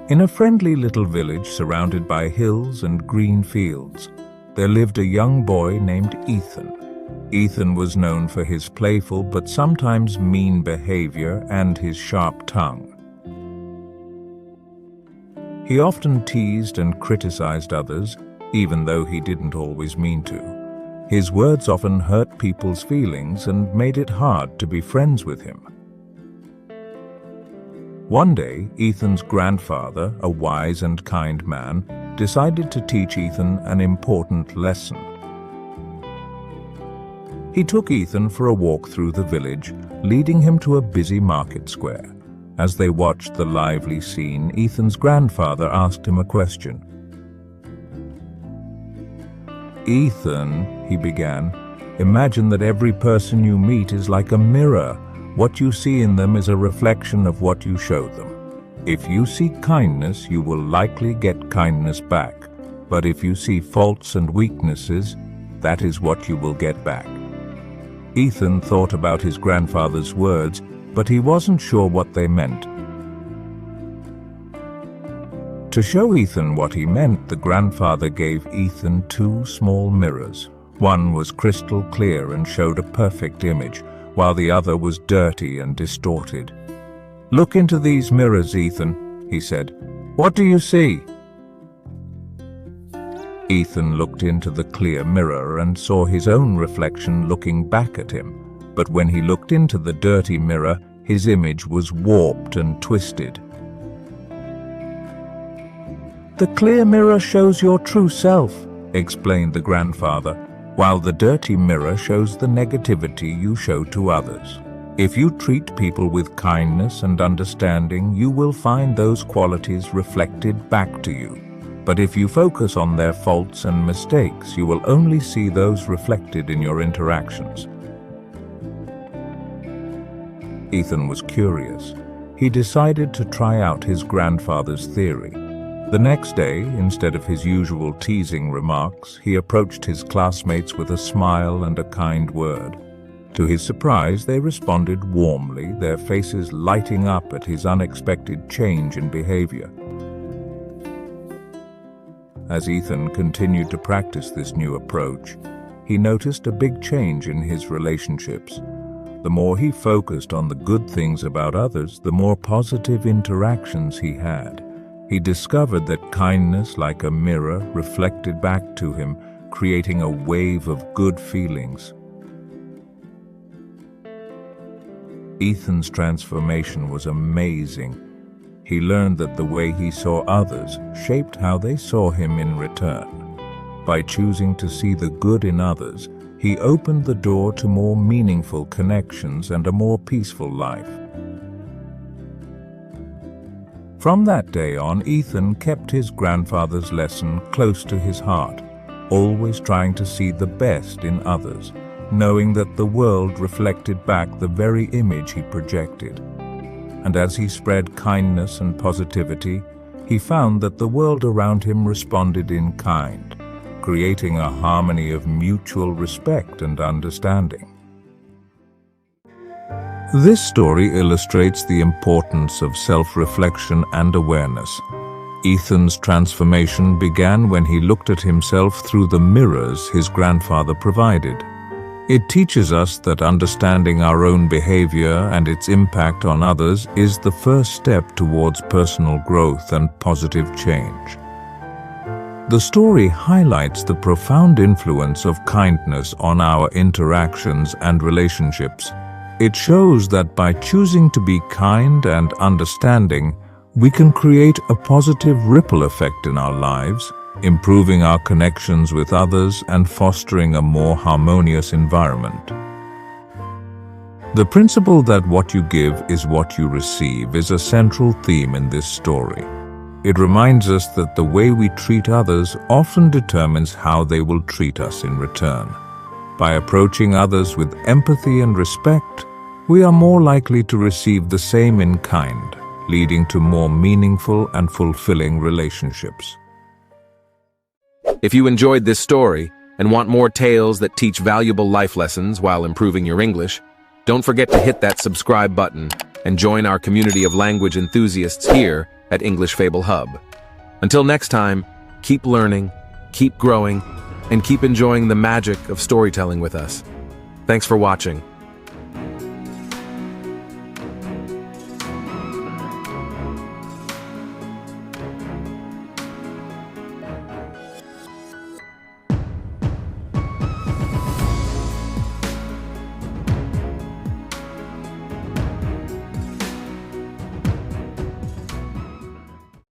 In a friendly little village surrounded by hills and green fields, there lived a young boy named Ethan. Ethan was known for his playful but sometimes mean behavior and his sharp tongue. He often teased and criticized others, even though he didn't always mean to. His words often hurt people's feelings and made it hard to be friends with him. One day, Ethan's grandfather, a wise and kind man, decided to teach Ethan an important lesson. He took Ethan for a walk through the village, leading him to a busy market square. As they watched the lively scene, Ethan's grandfather asked him a question. "Ethan," he began, "imagine that every person you meet is like a mirror. What you see in them is a reflection of what you show them. If you see kindness, you will likely get kindness back. But if you see faults and weaknesses, that is what you will get back." Ethan thought about his grandfather's words, but he wasn't sure what they meant. To show Ethan what he meant, the grandfather gave Ethan 2 small mirrors. One was crystal clear and showed a perfect image, while the other was dirty and distorted. "Look into these mirrors, Ethan," he said. "What do you see?" Ethan looked into the clear mirror and saw his own reflection looking back at him. But when he looked into the dirty mirror, his image was warped and twisted. "The clear mirror shows your true self," explained the grandfather, "while the dirty mirror shows the negativity you show to others. If you treat people with kindness and understanding, you will find those qualities reflected back to you. But if you focus on their faults and mistakes, you will only see those reflected in your interactions." Ethan was curious. He decided to try out his grandfather's theory. The next day, instead of his usual teasing remarks, he approached his classmates with a smile and a kind word. To his surprise, they responded warmly, their faces lighting up at his unexpected change in behavior. As Ethan continued to practice this new approach, he noticed a big change in his relationships. The more he focused on the good things about others, the more positive interactions he had. He discovered that kindness, like a mirror, reflected back to him, creating a wave of good feelings. Ethan's transformation was amazing. He learned that the way he saw others shaped how they saw him in return. By choosing to see the good in others, he opened the door to more meaningful connections and a more peaceful life. From that day on, Ethan kept his grandfather's lesson close to his heart, always trying to see the best in others, knowing that the world reflected back the very image he projected. And as he spread kindness and positivity, he found that the world around him responded in kind, creating a harmony of mutual respect and understanding. This story illustrates the importance of self-reflection and awareness. Ethan's transformation began when he looked at himself through the mirrors his grandfather provided. It teaches us that understanding our own behavior and its impact on others is the first step towards personal growth and positive change. The story highlights the profound influence of kindness on our interactions and relationships. It shows that by choosing to be kind and understanding, we can create a positive ripple effect in our lives, improving our connections with others and fostering a more harmonious environment. The principle that what you give is what you receive is a central theme in this story. It reminds us that the way we treat others often determines how they will treat us in return. By approaching others with empathy and respect, we are more likely to receive the same in kind, leading to more meaningful and fulfilling relationships. If you enjoyed this story and want more tales that teach valuable life lessons while improving your English, don't forget to hit that subscribe button and join our community of language enthusiasts here at English Fable Hub. Until next time, keep learning, keep growing, and keep enjoying the magic of storytelling with us. Thanks for watching.